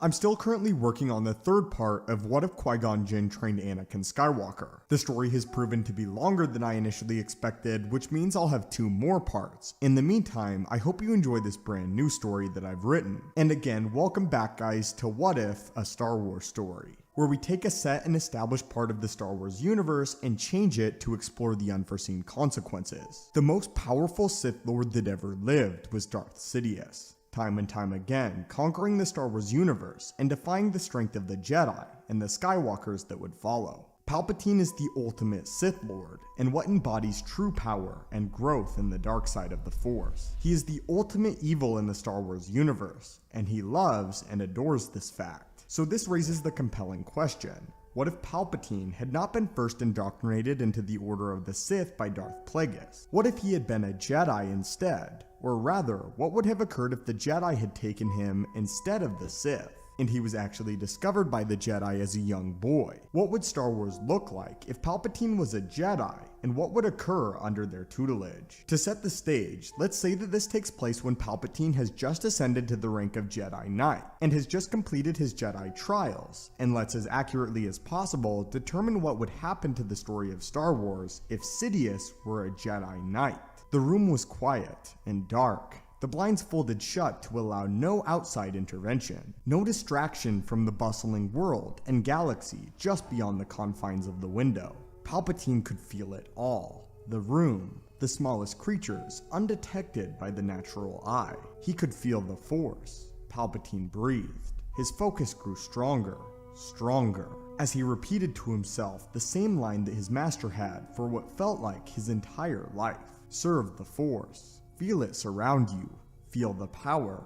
I'm still currently working on the third part of What If Qui-Gon Jinn Trained Anakin Skywalker. The story has proven to be longer than I initially expected, which means I'll have 2 more parts. In the meantime, I hope you enjoy this brand new story that I've written. And again, welcome back guys to What If, a Star Wars story, where we take a set and established part of the Star Wars universe and change it to explore the unforeseen consequences. The most powerful Sith Lord that ever lived was Darth Sidious, time and time again conquering the Star Wars universe and defying the strength of the Jedi and the Skywalkers that would follow. Palpatine is the ultimate Sith Lord and what embodies true power and growth in the dark side of the Force. He is the ultimate evil in the Star Wars universe, and he loves and adores this fact. So this raises the compelling question: what if Palpatine had not been first indoctrinated into the Order of the Sith by Darth Plagueis? What if he had been a Jedi instead? Or rather, what would have occurred if the Jedi had taken him instead of the Sith, and he was actually discovered by the Jedi as a young boy? What would Star Wars look like if Palpatine was a Jedi, and what would occur under their tutelage? To set the stage, let's say that this takes place when Palpatine has just ascended to the rank of Jedi Knight, and has just completed his Jedi trials, and let's as accurately as possible determine what would happen to the story of Star Wars if Sidious were a Jedi Knight. The room was quiet and dark, the blinds folded shut to allow no outside intervention, no distraction from the bustling world and galaxy just beyond the confines of the window. Palpatine could feel it all: the room, the smallest creatures, undetected by the natural eye. He could feel the Force. Palpatine breathed. His focus grew stronger, stronger, as he repeated to himself the same line that his master had for what felt like his entire life. Serve the Force. Feel it surround you. Feel the power.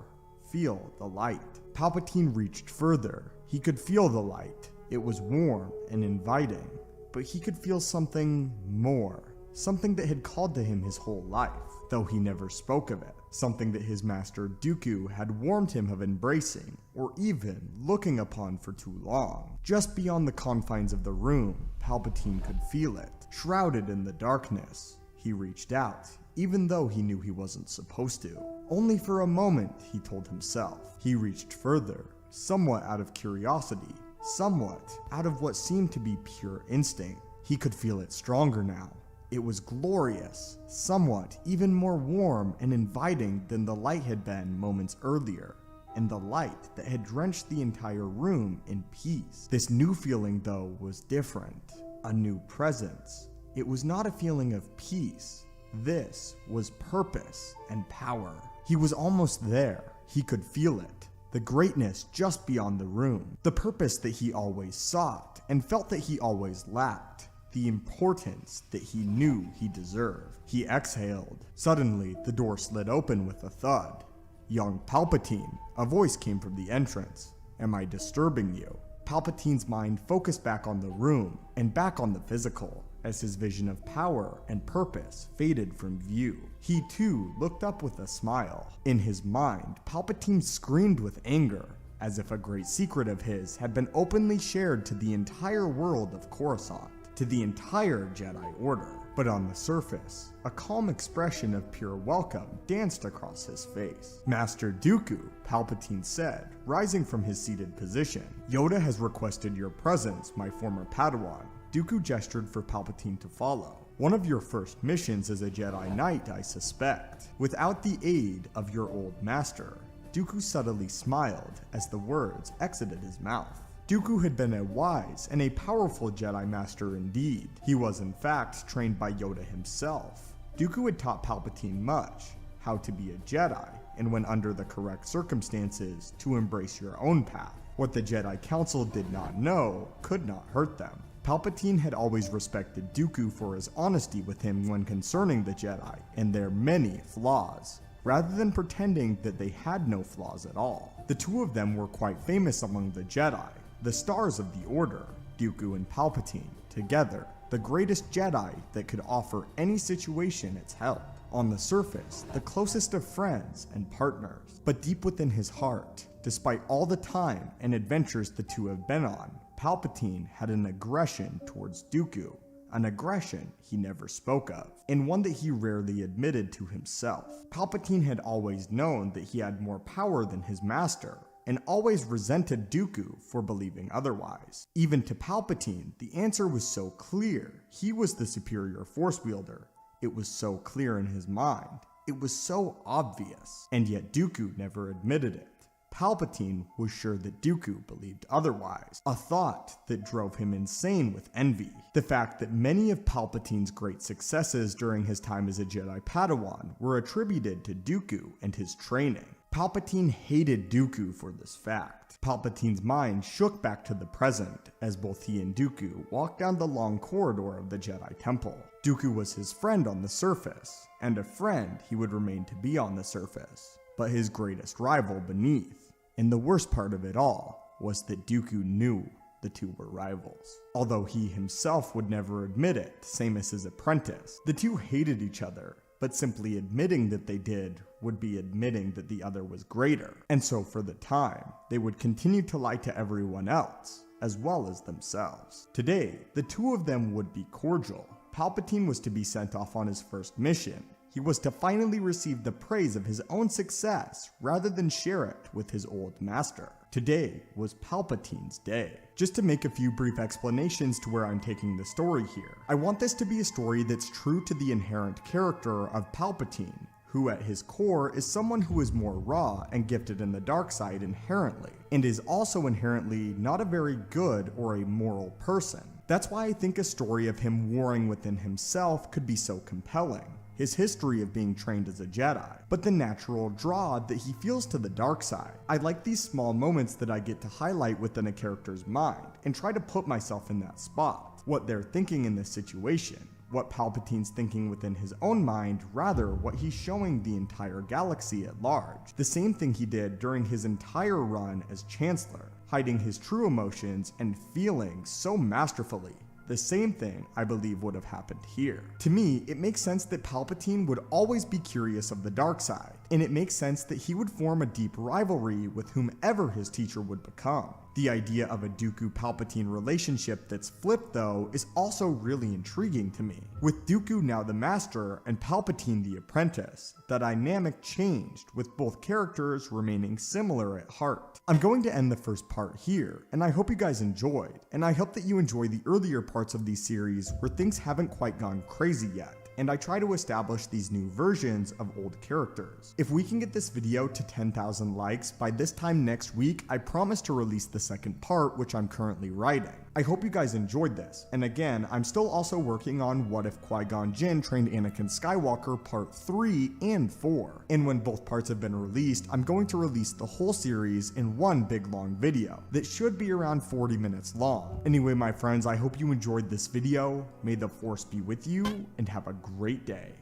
Feel the light. Palpatine reached further. He could feel the light. It was warm and inviting. But he could feel something more. Something that had called to him his whole life, though he never spoke of it. Something that his master Dooku had warned him of embracing, or even looking upon for too long. Just beyond the confines of the room, Palpatine could feel it. Shrouded in the darkness, he reached out, even though he knew he wasn't supposed to. Only for a moment, he told himself. He reached further, somewhat out of curiosity, somewhat out of what seemed to be pure instinct. He could feel it stronger now. It was glorious, somewhat even more warm and inviting than the light had been moments earlier, and the light that had drenched the entire room in peace. This new feeling, though, was different. A new presence. It was not a feeling of peace. This was purpose and power. He was almost there. He could feel it. The greatness just beyond the room. The purpose that he always sought and felt that he always lacked. The importance that he knew he deserved. He exhaled. Suddenly, the door slid open with a thud. "Young Palpatine," a voice came from the entrance. "Am I disturbing you?" Palpatine's mind focused back on the room and back on the physical, as his vision of power and purpose faded from view. He too looked up with a smile. In his mind, Palpatine screamed with anger, as if a great secret of his had been openly shared to the entire world of Coruscant, to the entire Jedi Order. But on the surface, a calm expression of pure welcome danced across his face. "Master Dooku," Palpatine said, rising from his seated position. "Yoda has requested your presence, my former Padawan." Dooku gestured for Palpatine to follow. "One of your first missions as a Jedi Knight, I suspect, without the aid of your old master." Dooku subtly smiled as the words exited his mouth. Dooku had been a wise and a powerful Jedi Master indeed. He was in fact trained by Yoda himself. Dooku had taught Palpatine much, how to be a Jedi, and when under the correct circumstances, to embrace your own path. What the Jedi Council did not know could not hurt them. Palpatine had always respected Dooku for his honesty with him when concerning the Jedi and their many flaws, rather than pretending that they had no flaws at all. The two of them were quite famous among the Jedi, the stars of the Order, Dooku and Palpatine, together, the greatest Jedi that could offer any situation its help. On the surface, the closest of friends and partners. But deep within his heart, despite all the time and adventures the two have been on, Palpatine had an aggression towards Dooku, an aggression he never spoke of, and one that he rarely admitted to himself. Palpatine had always known that he had more power than his master, and always resented Dooku for believing otherwise. Even to Palpatine, the answer was so clear. He was the superior Force wielder. It was so clear in his mind. It was so obvious. And yet Dooku never admitted it. Palpatine was sure that Dooku believed otherwise, a thought that drove him insane with envy. The fact that many of Palpatine's great successes during his time as a Jedi Padawan were attributed to Dooku and his training. Palpatine hated Dooku for this fact. Palpatine's mind shook back to the present as both he and Dooku walked down the long corridor of the Jedi Temple. Dooku was his friend on the surface, and a friend he would remain to be on the surface, but his greatest rival beneath. And the worst part of it all was that Dooku knew the two were rivals. Although he himself would never admit it, same as his apprentice. The two hated each other, but simply admitting that they did would be admitting that the other was greater. And so for the time, they would continue to lie to everyone else, as well as themselves. Today, the two of them would be cordial. Palpatine was to be sent off on his first mission. He was to finally receive the praise of his own success rather than share it with his old master. Today was Palpatine's day. Just to make a few brief explanations to where I'm taking the story here. I want this to be a story that's true to the inherent character of Palpatine, who at his core is someone who is more raw and gifted in the dark side inherently, and is also inherently not a very good or a moral person. That's why I think a story of him warring within himself could be so compelling. His history of being trained as a Jedi, but the natural draw that he feels to the dark side. I like these small moments that I get to highlight within a character's mind and try to put myself in that spot. What they're thinking in this situation, what Palpatine's thinking within his own mind, rather what he's showing the entire galaxy at large. The same thing he did during his entire run as Chancellor, hiding his true emotions and feelings so masterfully. The same thing, I believe, would have happened here. To me, it makes sense that Palpatine would always be curious of the dark side, and it makes sense that he would form a deep rivalry with whomever his teacher would become. The idea of a Dooku-Palpatine relationship that's flipped, though, is also really intriguing to me. With Dooku now the master and Palpatine the apprentice, the dynamic changed, with both characters remaining similar at heart. I'm going to end the first part here, and I hope you guys enjoyed, and I hope that you enjoy the earlier parts of these series where things haven't quite gone crazy yet, and I try to establish these new versions of old characters. If we can get this video to 10,000 likes by this time next week, I promise to release the second part, which I'm currently writing. I hope you guys enjoyed this, and again, I'm still also working on What If Qui-Gon Jinn Trained Anakin Skywalker Part 3 and 4, and when both parts have been released, I'm going to release the whole series in one big long video that should be around 40 minutes long. Anyway, my friends, I hope you enjoyed this video. May the Force be with you, and have a great day.